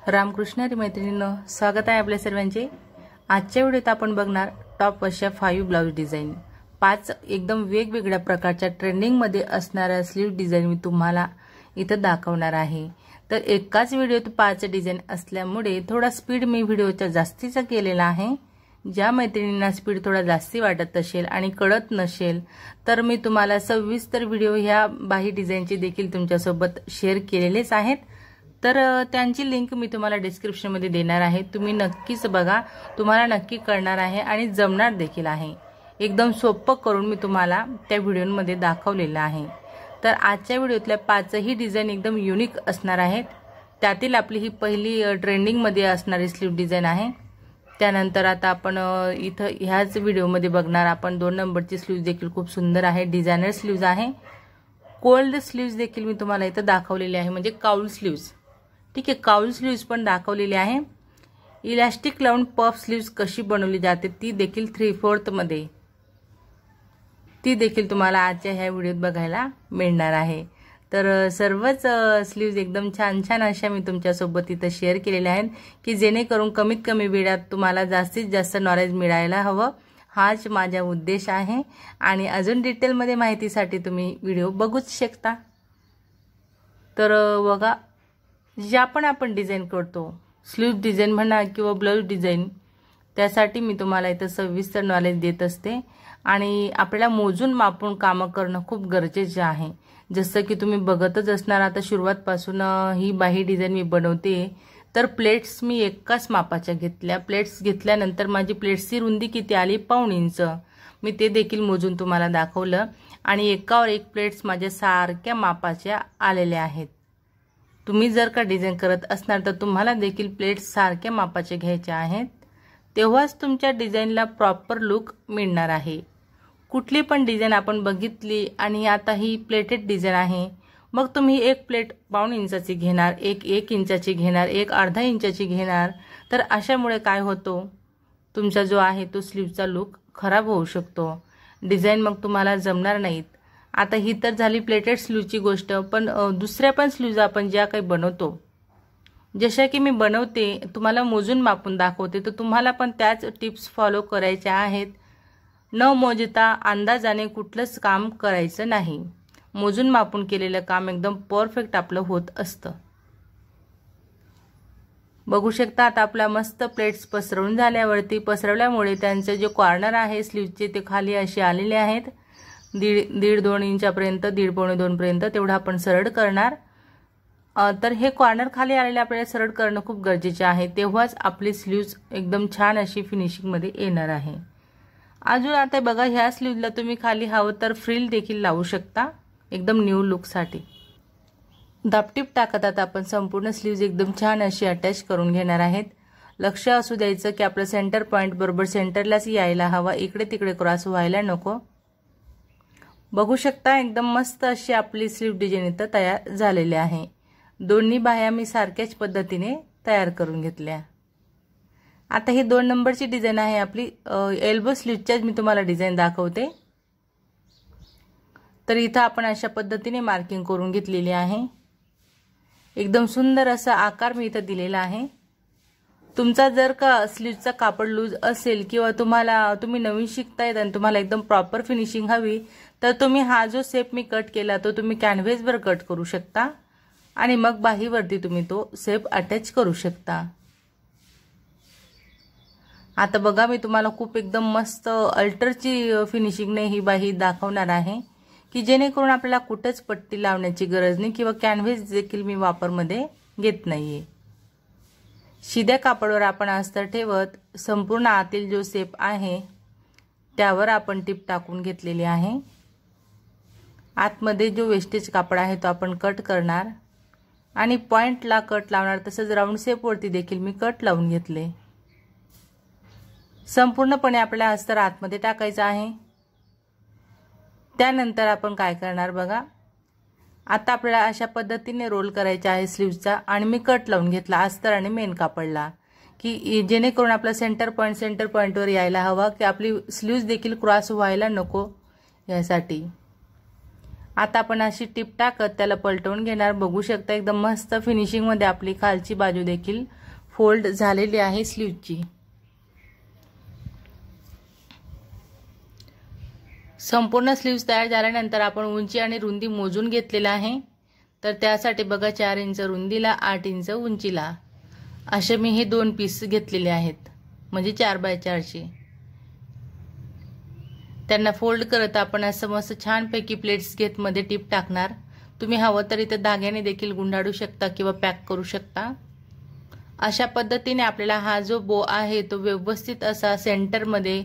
रामकृष्ण हरी मैत्रिणींनो, स्वागत आहे आपल्या सर्वांचे। आजच्या व्हिडिओत आपण बघणार टॉप अशा 5 ब्लाउज डिझाइन, 5 एकदम वेगवेगळ्या प्रकारच्या ट्रेंडिंग मध्ये असणाऱ्या स्लीव डिझाइन मी तुम्हाला इथे दाखवणार आहे। तर एकाच व्हिडिओत 5 डिझाइन असल्यामुळे थोडा स्पीड मी व्हिडिओचा जास्तीचा केलेला आहे। ज्या मैत्रिणींना स्पीड थोडा जास्ती वाटत असेल आणि कळत नसेल तर मी तुम्हाला सविस्तर व्हिडिओ ह्या बाही डिझाइनचे देखील तुमच्यासोबत शेअर केलेलेच आहेत। तर त्यांची लिंक मी तुम्हाला डिस्क्रिप्शन मध्ये देणार आहे, तुम्ही नक्कीच बघा, तुम्हाला नक्की कळणार आहे आणि जमणार देखील आहे। एकदम सोपं करून मी तुम्हाला त्या व्हिडिओमध्ये दाखवलेलं आहे। तर आजच्या व्हिडिओतल्या 5ही डिझाइन एकदम युनिक असणार आहेत। त्यातील आपली ही पहिली ट्रेंडिंग मध्ये असणारी स्लीव डिझाइन आहे। त्यानंतर आता आपण इथं ह्याच व्हिडिओमध्ये बघणार आपण 2 नंबरची स्लीव देखील खूप सुंदर आहे, डिझायनर स्लीव्ज आहे। कोल्ड स्लीव्ज देखील मी तुम्हाला इथं दाखवलेली आहे, म्हणजे काउल स्लीव्ज। ठीक आहे, काउल स्लीव्ज पण दाखवलेली आहे। इलास्टिक लावून पफ स्लीव्ज कशी बनवली जाते ती देखील 3/4 मध्ये, ती देखील तुम्हाला आजच्या ह्या व्हिडिओत बघायला मिळणार आहे। तर सर्वच स्लीव्ज एकदम छान छान अशा मी तुमच्यासोबत इथे शेअर केलेल्या आहेत की जेणेकरून कमीत कमी वेळात तुम्हाला जास्तीत जास्त नॉलेज मिळायला हवं, हाच माझा उद्देश आहे। आणि अजून डिटेल मध्ये माहितीसाठी तुम्ही व्हिडिओ बघूच शकता। तर बघा, ज्या पण आपण डिझाइन करतो, स्लीव डिझाइन म्हणा किंवा ब्लाउज डिझाइन, त्यासाठी मी तुम्हाला इथे सविस्तर नॉलेज देत असते आणि आपल्याला मोजून मापून काम करणं खूप गरजेचे आहे। जसं की तुम्ही बघतच असणार, आता सुरुवातपासून ही बाही डिझाइन मी बनवते तर प्लेट्स मी एकाच मापाच्या घेतल्या। प्लेट्स घेतल्यानंतर माझी प्लेट्सची रुंदी किती आली, 1.5 इंच, मी ते देखील मोजून तुम्हाला दाखवलं। आणि एकावर एक प्लेट्स माझ्या सारख्या मापाच्या आलेल्या आहेत। तुम्ही जर का डिझाइन करत असणार तर तुम्हाला देखील प्लेट्स सारख्या मापाचे घ्यायचे आहेत, तेव्हाच तुमच्या डिझाइनला प्रॉपर लुक मिळणार आहे। कुठली पण डिझाइन आपण बघितली आणि आता ही प्लेटेड डिझाइन आहे, मग तुम्ही एक प्लेट 1.5 इंचाची घेणार, एक 1 इंचाची घेणार, एक अर्धा इंचाची घेणार, तर अशामुळे काय होतो, तुमचा जो आहे तो स्लीवचा लुक खराब होऊ शकतो, डिझाइन मग तुम्हाला जमणार नाहीत। आता ही तर झाली प्लेटेड स्लीवची गोष्ट, पण दुसऱ्या पण स्लीव्ज आपण ज्या काही बनवतो, जशा की मी बनवते तुम्हाला मोजून मापून दाखवते, तर तुम्हाला पण त्याच टिप्स फॉलो करायच्या आहेत। न मोजता अंदाजाने कुठलंच काम करायचं नाही, मोजून मापून केलेलं काम एकदम परफेक्ट आपलं होत असतं। बघू शकता, आता आपल्या मस्त प्लेट्स पसरवून झाल्यावरती, पसरवल्यामुळे त्यांचे जे कॉर्नर आहे स्लीवचे ते खाली असे आलेले आहेत, 1.5-2 इंचापर्यंत, 1.5-2 पर्यंत तेवढा आपण सरळ करणार। तर हे कॉर्नर खाली आलेले आपल्याला सरळ करणं खूप गरजेचे आहे, तेव्हाच आपली स्लीव्ज एकदम छान अशी फिनिशिंग मध्ये येणार आहे। अजून आता बघा, ह्या स्लीवला तुम्ही खाली हवं तर फ्रिल देखील लावू शकता, एकदम न्यू लुक साठी। दापटीप टाकत आता आपण संपूर्ण स्लीव्ज एकदम छान अशी अटॅच करून घेणार आहेत। लक्ष असू द्यायचं की आपलं सेंटर पॉइंट बरोबर सेंटरलाच यायला हवा, इकडे तिकडे क्रॉस व्हायला नको। बघू शकता, एकदम मस्त अशी आपली स्लीव डिझाइन इथं तयार झालेली आहे। दोन्ही बाह्या मी सारख्याच पद्धतीने तयार करून घेतल्या। आता ही 2 नंबरची डिझाइन आहे आपली, एल्बो स्लीवच्याच मी तुम्हाला डिझाइन दाखवते। तर इथं आपण अशा पद्धतीने मार्किंग करून घेतलेली आहे, एकदम सुंदर असा आकार मी इथं दिलेला आहे। तुमचा जर का स्लीवचा कापड लूज असेल किंवा तुम्ही नवीन शिकतायत आणि तुम्हाला एकदम प्रॉपर फिनिशिंग हवी, तर तुम्ही हा जो शेप मी कट केला तो तुम्ही कॅनव्हासवर कट करू शकता आणि मग बाहीवरती तुम्ही तो शेप अटॅच करू शकता। आता बघा, मी तुम्हाला खूप एकदम मस्त अल्टरची फिनिशिंगने ही बाही दाखवणार आहे की जेणेकरून आपल्याला कुठेच पट्टी लावण्याची गरज नाही किंवा कॅनव्हास देखील मी वापरमध्ये घेत नाहीये। शिद्या कापडावर आपण अस्तर ठेवत संपूर्ण आतील जो शेप आहे त्यावर आपण टिप टाकून घेतलेली आहे। आतमध्ये जो वेस्टेज कापड आहे तो आपण कट करणार आणि पॉइंटला कट लावणार, तसंच राऊंड शेप वरती देखील मी कट लावून घेतले। संपूर्णपणे आपल्याला अस्तर आतमध्ये टाकायचं आहे। त्यानंतर आपण काय करणार बघा, आता आपल्याला अशा पद्धतीने रोल करायचा आहे स्लीवचा, आणि मी कट लावून घेतला अस्तर आणि मेन कापडला की जेणेकरून आपला सेंटर पॉइंटवर यायला हवा, की आपली स्लीव्ज देखील क्रॉस व्हायला नको यासाठी। आता आपण अशी टिप टाकत त्याला पलटवून घेणार। बघू शकता एकदम मस्त फिनिशिंग मध्ये आपली खालची बाजू देखील फोल्ड झालेली आहे स्लीव्हची। संपूर्ण स्लीव्स तयार झाल्यानंतर आपण उंची आणि रुंदी मोजून घेतलेला आहे। तर त्यासाठी बघा 4 इंच रुंदीला 8 इंच उंचीला असे मी हे 2 पीस घेतलेले आहेत, म्हणजे 4x4 चे। त्यांना फोल्ड करत आपण असं मस्त छानपैकी प्लेट्स घेत मध्ये टिप टाकणार। तुम्ही हवं तर इथे धाग्याने देखील गुंडाळू शकता किंवा पॅक करू शकता। अशा पद्धतीने आपल्याला हा जो बो आहे तो व्यवस्थित असा सेंटर मध्ये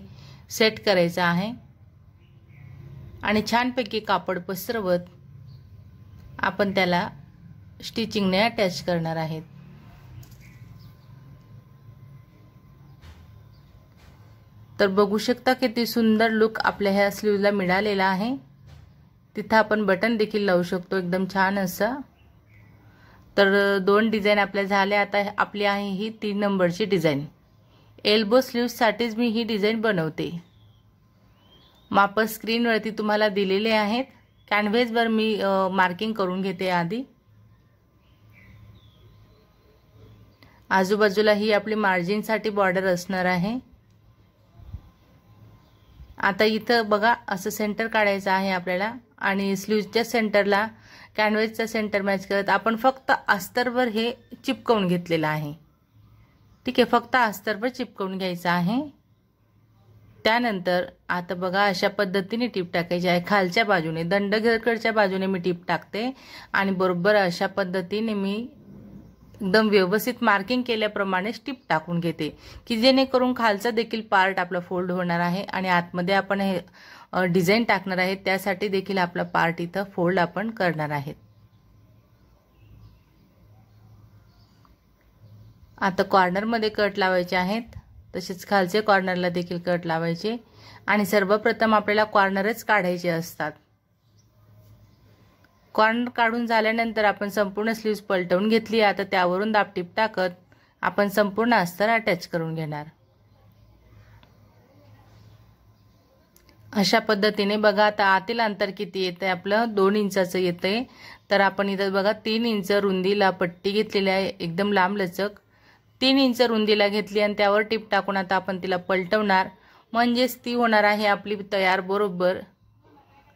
सेट करायचा आहे आणि छानपैकी कापड पसरवत आपण त्याला स्टिचिंगने अटॅच करणार आहेत। तर बघू शकता किती सुंदर लुक आपल्या ह्या स्लीव्हला मिळालेला आहे। तिथे आपण बटन देखील लावू शकतो एकदम छान असं। तर 2 डिझाइन आपल्या झाल्या। आता आपली आहे ही 3 नंबरची डिझाइन। एल्बो स्लीव्स साठीच मी ही डिझाइन बनवते। माप स्क्रीनवरती तुम्हाला दिलेले आहेत। कॅनव्हासवर मी मार्किंग करून घेते आधी। आजूबाजूला ही आपली मार्जिन साठी बॉर्डर असणार आहे। आता इथं बघा असं सेंटर काढायचं आहे आपल्याला आणि स्लीव्हच्या सेंटरला कॅनव्हासचा सेंटर मॅच करत आपण फक्त अस्तरवर हे चिपकवून घेतलेलं आहे। ठीक आहे, फक्त अस्तरवर चिपकवून घ्यायचं आहे। त्यानंतर आता बघा अशा पद्धतीने टिप टाकायची आहे। खालच्या बाजूने दंडघरकडच्या बाजूने मी टिप टाकते आणि बरोबर अशा पद्धतीने मी एकदम व्यवस्थित मार्किंग केल्याप्रमाणे टिप टाकून घेते की जेणेकरून खालचा देखील पार्ट आपला फोल्ड होणार आहे आणि आतमध्ये आपण हे डिझाइन टाकणार आहे, त्यासाठी देखील आपला पार्ट इथं फोल्ड आपण करणार आहे। आता कॉर्नर मध्ये कट लावायचे आहेत, तसेच खालचे कॉर्नरला देखील कट लावायचे आणि सर्वप्रथम आपल्याला कॉर्नरच काढायचे असतात। कॉर्नर काढून झाल्यानंतर आपण संपूर्ण स्लीव्स पलटवून घेतली। आता त्यावरून दाबटीप टाकत आपण संपूर्ण अस्तर अटॅच करून घेणार। अशा पद्धतीने बघा आता आतील अंतर किती येते आपलं 2 इंचाचं येते। तर आपण इथं बघा 3 इंच रुंदीला पट्टी घेतलेली आहे, एकदम लांब लचक 3 इंच रुंदीला घेतली आणि त्यावर टिप टाकून आता आपण तिला पलटवणार, म्हणजेच ती होणार आहे आपली तयार बरोबर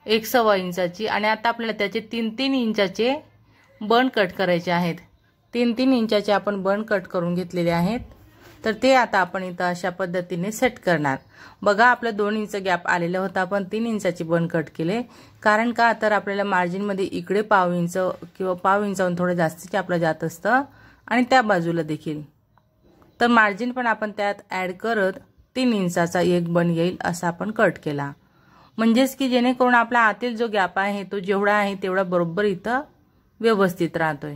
1.25 इंचाची। आणि आता आपल्याला त्याचे 3-3 इंचाचे बन कट करायचे आहेत। 3-3 इंचाचे आपण बन कट करून घेतलेले आहेत। तर ते आता आपण इथं अशा पद्धतीने सेट करणार। बघा आपलं 2 इंच गॅप आलेला होता, आपण 3 इंचाचे बन कट केले। कारण का तर आपल्याला मार्जिन मध्ये इकडे 1/2 इंच किंवा 1/2 इंचाहून थोडं जास्तीचे आपलं जात असतं आणि त्या बाजूला देखील। तर मार्जिन पण आपण त्यात ऍड करत 3 इंचाचा एक बन येईल असा आपण कट केला, म्हणजेच की जेणेकरून आपला आतील जो गॅप आहे तो जेवढा आहे तेवढा बरोबर इथं व्यवस्थित राहतोय।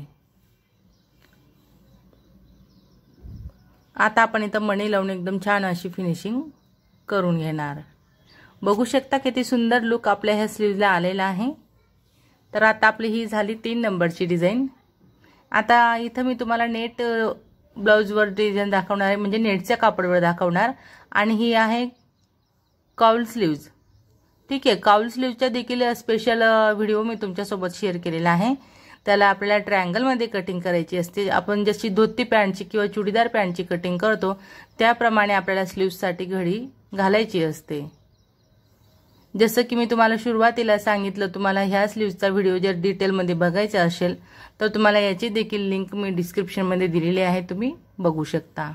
आता आपण इथं मणी लावून एकदम छान अशी फिनिशिंग करून घेणार। बघू शकता किती सुंदर लुक आपल्या ह्या स्लीव्हला आलेला आहे। तर आता आपली ही झाली 3 नंबरची डिझाइन। आता इथं मी तुम्हाला नेट ब्लाउजवर डिझाइन दाखवणार आहे, म्हणजे नेटच्या कापडावर दाखवणार। आणि ही आहे काउल स्लीव्ज। ठीक आहे, काउल स्लीव्हच्या देखील स्पेशल व्हिडिओ मी तुमच्यासोबत शेअर केलेला आहे। त्याला आपल्याला ट्रायंगल मध्ये कटिंग करायची असते। आपण जशी धोती पॅन्टची किंवा चुडीदार पॅन्टची कटिंग करतो त्याप्रमाणे आपल्याला स्लीव्स साठी घडी घालायची असते। जसं की मी तुम्हाला सुरुवातीला सांगितलं, तुम्हाला ह्या स्लीव्सचा व्हिडिओ जर डिटेल मध्ये बघायचा असेल तर तुम्हाला याची देखील लिंक मी डिस्क्रिप्शन मध्ये दिलेली आहे, तुम्ही बघू शकता।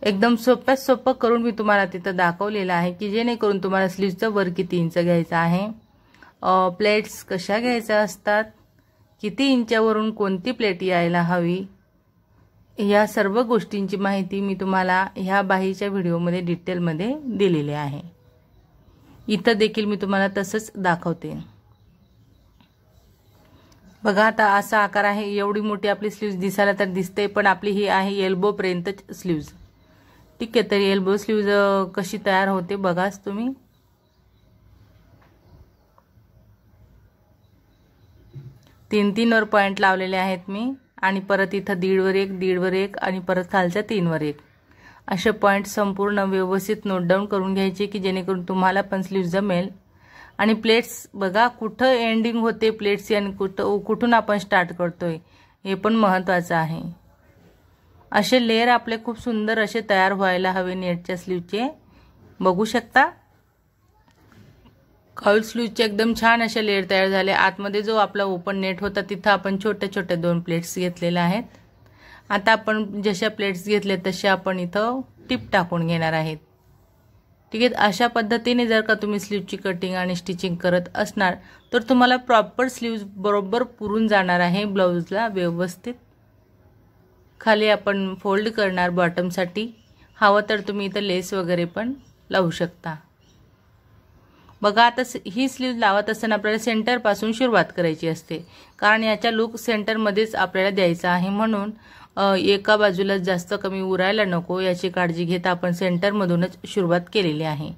एकदम सोप्यात सोपं करून मी तुम्हाला तिथं दाखवलेलं आहे की जेणेकरून तुम्हाला स्लीव्हचं वर किती इंच घ्यायचं आहे, प्लेट्स कशा घ्यायच्या असतात, किती इंचावरून कोणती प्लेट यायला हवी, या सर्व गोष्टींची माहिती मी तुम्हाला ह्या बाहीच्या व्हिडिओमध्ये डिटेलमध्ये दिलेली आहे। इथं देखील मी तुम्हाला तसंच दाखवते। बघा आता असा आकार आहे, एवढी मोठी आपली स्लीव्ज दिसायला तर दिसते, पण आपली ही आहे एल्बो पर्यंत स्लीव्ज। ठीक आहे, तर एल्बो स्लीव्ज कशी तयार होते बघाच तुम्ही। तीन वर पॉइंट लावलेले आहेत मी आणि परत इथं 1.5 वर 1, 1.5 वर 1 आणि परत खालच्या 3 वर 1 असे पॉइंट संपूर्ण व्यवस्थित नोट डाऊन करून घ्यायचे की जेणेकरून तुम्हाला पण स्लीव्ह जमेल आणि प्लेट्स बघा कुठं एंडिंग होते प्लेट्सची आणि कुठून आपण स्टार्ट करतोय हे पण महत्त्वाचं आहे। असे लेयर आपले खूप सुंदर असे तयार व्हायला हवे नेटच्या स्लीवचे। बघू शकता खाऊल स्लीवचे एकदम छान असे लेयर तयार झाले। आतमध्ये जो आपला ओपन नेट होता तिथं आपण छोटे छोटे 2 प्लेट्स घेतलेल्या आहेत। आता आपण जशा प्लेट्स घेतले तसे आपण इथं टिप टाकून घेणार आहेत। ठीक आहे, अशा पद्धतीने जर का तुम्ही स्लीवची कटिंग आणि स्टिचिंग करत असणार तर तुम्हाला प्रॉपर स्लीव्ज बरोबर पुरून जाणार आहे ब्लाउजला व्यवस्थित। खाली आपण फोल्ड करणार बॉटमसाठी, हवं तर तुम्ही इथं लेस वगैरे पण लावू शकता। बघा आता ही स्लीव लावत असताना आपल्याला सेंटर पासून सुरुवात करायची असते, कारण याचा लुक सेंटर मध्येच आपल्याला द्यायचा आहे। म्हणून एका बाजूला जास्त कमी उरायला नको याची काळजी घेता आपण सेंटर मधूनच सुरुवात केलेली आहे।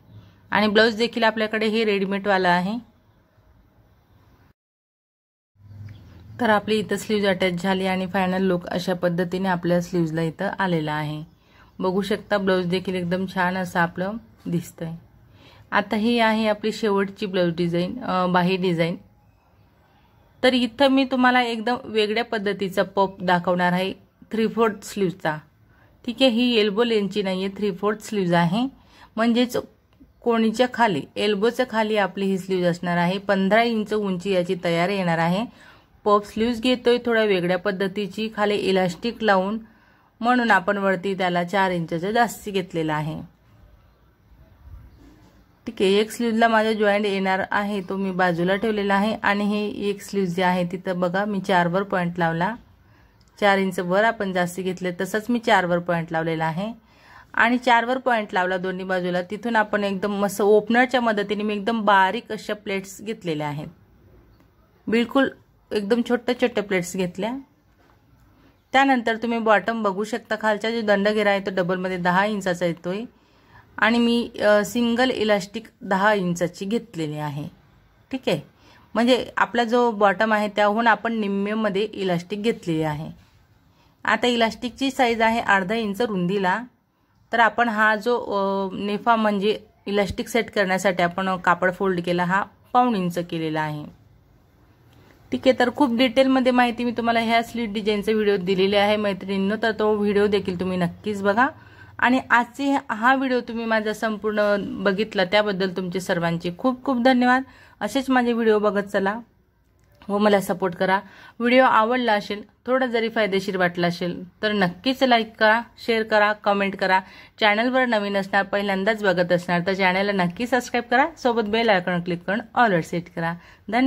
आणि ब्लाउज देखील आपल्याकडे हे रेडीमेड वाला आहे। तर आपली इथं स्लीव्ज अटॅच झाली आणि फायनल लुक अशा पद्धतीने आपल्या स्लीव्जला इथं आलेला आहे। बघू शकता ब्लाउज देखील एकदम छान असं आपलं दिसतंय। आता ही आहे आपली शेवटची ब्लाउज डिझाइन, बाही डिझाइन। तर इथं मी तुम्हाला एकदम वेगळ्या पद्धतीचा पफ दाखवणार आहे 3/4 स्लीवचा। ठीक आहे, ही एल्बो लेंथची नाहीये, 3/4 स्लीव्ज आहे। म्हणजेच कोणीच्या खाली एल्बोच्या खाली आपली ही स्लीव्ज असणार आहे। 15 इंच उंची याची तयार येणार आहे। पफ स्लीव्ज घेतोय थोड्या वेगळ्या पद्धतीची, खाली इलास्टिक लावून, म्हणून आपण वरती त्याला 4 इंचचा जास्ती घेतलेला आहे। ठीक आहे, एक स्लीवला माझा जॉइंट येणार आहे तो मी बाजूला ठेवलेला आहे आणि हे एक स्लीव जे आहे तिथं बघा मी 4 वर पॉइंट लावला। 4 इंच वर आपण जास्ती घेतले तसंच मी 4 वर पॉइंट लावलेला आहे आणि 4 वर पॉइंट लावला दोन्ही बाजूला। तिथून आपण एकदम मस्त ओपनरच्या मदतीने मी एकदम बारीक अशा प्लेट्स घेतलेल्या आहेत। बिलकुल एकदम छोट्या छोट्या प्लेट्स घेतल्या। त्यानंतर तुम्ही बॉटम बघू शकता, खालचा जो दंडघेरा आहे तो डबल मध्ये 10 इंचाचा येतोय आणि मी सिंगल इलास्टिक 10 इंचाची घेतलेली आहे। ठीक आहे, म्हणजे आपला जो बॉटम आहे त्याहून आपण निम्म्यामध्ये इलास्टिक घेतलेली आहे। आता इलास्टिकची साईज आहे अर्धा इंच रुंदीला। तर आपण हा जो नेफा म्हणजे इलास्टिक सेट करण्यासाठी आपण कापड फोल्ड केला हा 1/2 इंच केलेला आहे। ठीक आहे, तर खूप डिटेलमध्ये माहिती मी तुम्हाला ह्या स्लीव डिझाइनचा व्हिडिओ दिलेला आहे मैत्रिणींनो, तर तो व्हिडिओ देखील तुम्ही नक्कीच बघा। आणि आजची हा व्हिडिओ तुम्ही माझा संपूर्ण बघितला त्याबद्दल तुमचे सर्वांचे खूप खूप धन्यवाद। असेच माझे व्हिडिओ बघत चला व मला सपोर्ट करा। व्हिडिओ आवडला असेल, थोडा जरी फायदेशीर वाटला असेल तर नक्कीच लाईक करा, शेअर करा, कमेंट करा। चॅनलवर नवीन असणार, पहिल्यांदाच बघत असणार तर चॅनलला नक्की सबस्क्राइब करा, सोबत बेल आयकॉन क्लिक करून ऑल वर सेट करा। धन्यवाद।